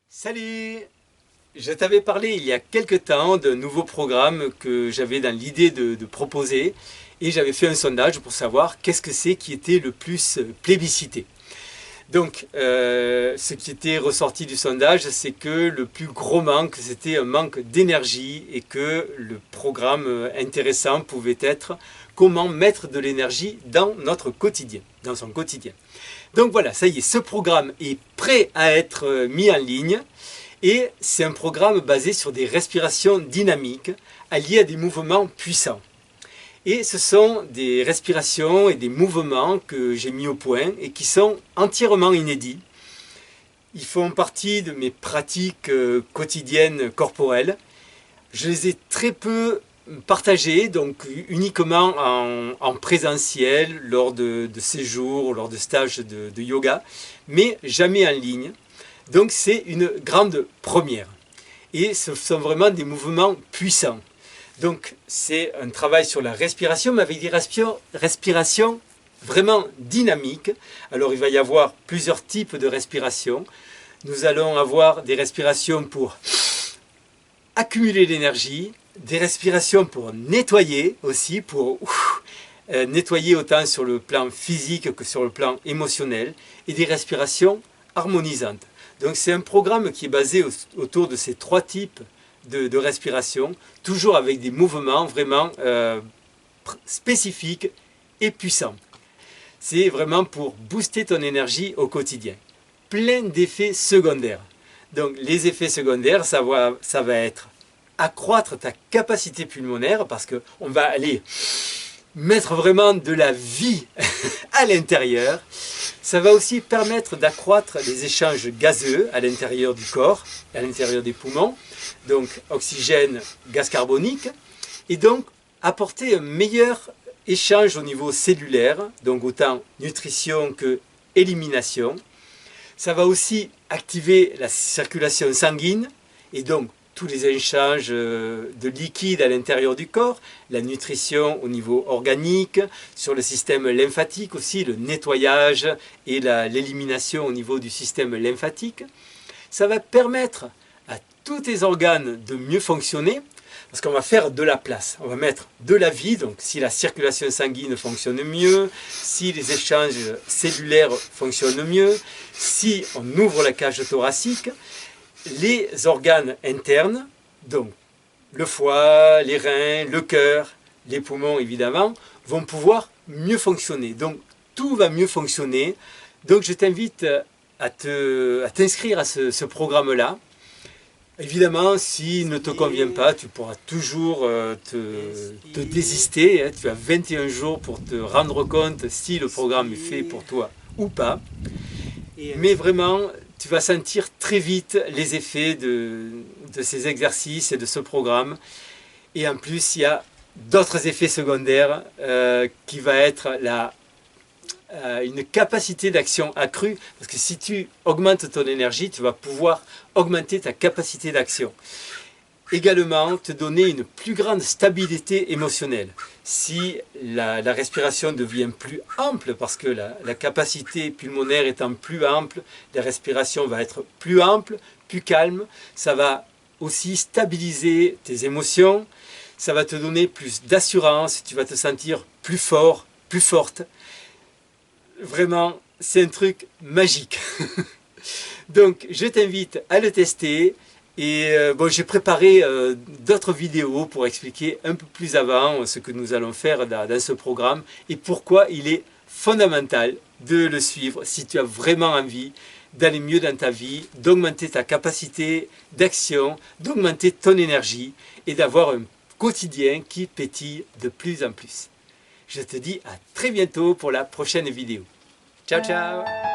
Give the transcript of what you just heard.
Salut! Je t'avais parlé il y a quelque temps d'un nouveau programme que j'avais dans l'idée de proposer et j'avais fait un sondage pour savoir qu'est-ce que c'est qui était le plus plébiscité. Donc, ce qui était ressorti du sondage, c'est que le plus gros manque, c'était un manque d'énergie et que le programme intéressant pouvait être comment mettre de l'énergie dans notre quotidien, dans son quotidien. Donc voilà, ça y est, ce programme est prêt à être mis en ligne et c'est un programme basé sur des respirations dynamiques alliées à des mouvements puissants. Et ce sont des respirations et des mouvements que j'ai mis au point et qui sont entièrement inédits. Ils font partie de mes pratiques quotidiennes corporelles. Je les ai très peu partagés, donc uniquement en présentiel, lors de séjours, lors de stages de yoga, mais jamais en ligne. Donc c'est une grande première. Et ce sont vraiment des mouvements puissants. Donc c'est un travail sur la respiration, mais avec des respirations vraiment dynamiques. Alors il va y avoir plusieurs types de respiration. Nous allons avoir des respirations pour accumuler l'énergie, des respirations pour nettoyer aussi, pour nettoyer autant sur le plan physique que sur le plan émotionnel, et des respirations harmonisantes. Donc c'est un programme qui est basé autour de ces trois types de respiration, toujours avec des mouvements vraiment spécifiques et puissants. C'est vraiment pour booster ton énergie au quotidien. Plein d'effets secondaires. Donc les effets secondaires, ça va être accroître ta capacité pulmonaire parce qu'on va aller mettre vraiment de la vie à l'intérieur. Ça va aussi permettre d'accroître les échanges gazeux à l'intérieur du corps, à l'intérieur des poumons, donc oxygène, gaz carbonique, et donc apporter un meilleur échange au niveau cellulaire, donc autant nutrition que élimination. Ça va aussi activer la circulation sanguine, et donc tous les échanges de liquide à l'intérieur du corps, la nutrition au niveau organique, sur le système lymphatique aussi, le nettoyage et l'élimination au niveau du système lymphatique. Ça va permettre à tous tes organes de mieux fonctionner, parce qu'on va faire de la place, on va mettre de la vie, donc si la circulation sanguine fonctionne mieux, si les échanges cellulaires fonctionnent mieux, si on ouvre la cage thoracique, les organes internes, donc le foie, les reins, le cœur, les poumons évidemment, vont pouvoir mieux fonctionner. Donc tout va mieux fonctionner. Donc je t'invite à t'inscrire à ce programme-là. Évidemment, s'il ne te convient pas, tu pourras toujours te désister. Hein. Tu as 21 jours pour te rendre compte si le programme est fait pour toi ou pas. Mais vraiment, tu vas sentir très vite les effets de ces exercices et de ce programme. Et en plus, il y a d'autres effets secondaires qui va être une capacité d'action accrue. Parce que si tu augmentes ton énergie, tu vas pouvoir augmenter ta capacité d'action. Également, te donner une plus grande stabilité émotionnelle. Si la respiration devient plus ample, parce que la capacité pulmonaire étant plus ample, la respiration va être plus ample, plus calme, ça va aussi stabiliser tes émotions, ça va te donner plus d'assurance, tu vas te sentir plus fort, plus forte. Vraiment, c'est un truc magique. Donc, je t'invite à le tester. Et bon, j'ai préparé d'autres vidéos pour expliquer un peu plus avant ce que nous allons faire dans ce programme et pourquoi il est fondamental de le suivre si tu as vraiment envie d'aller mieux dans ta vie, d'augmenter ta capacité d'action, d'augmenter ton énergie et d'avoir un quotidien qui pétille de plus en plus. Je te dis à très bientôt pour la prochaine vidéo. Ciao, ciao!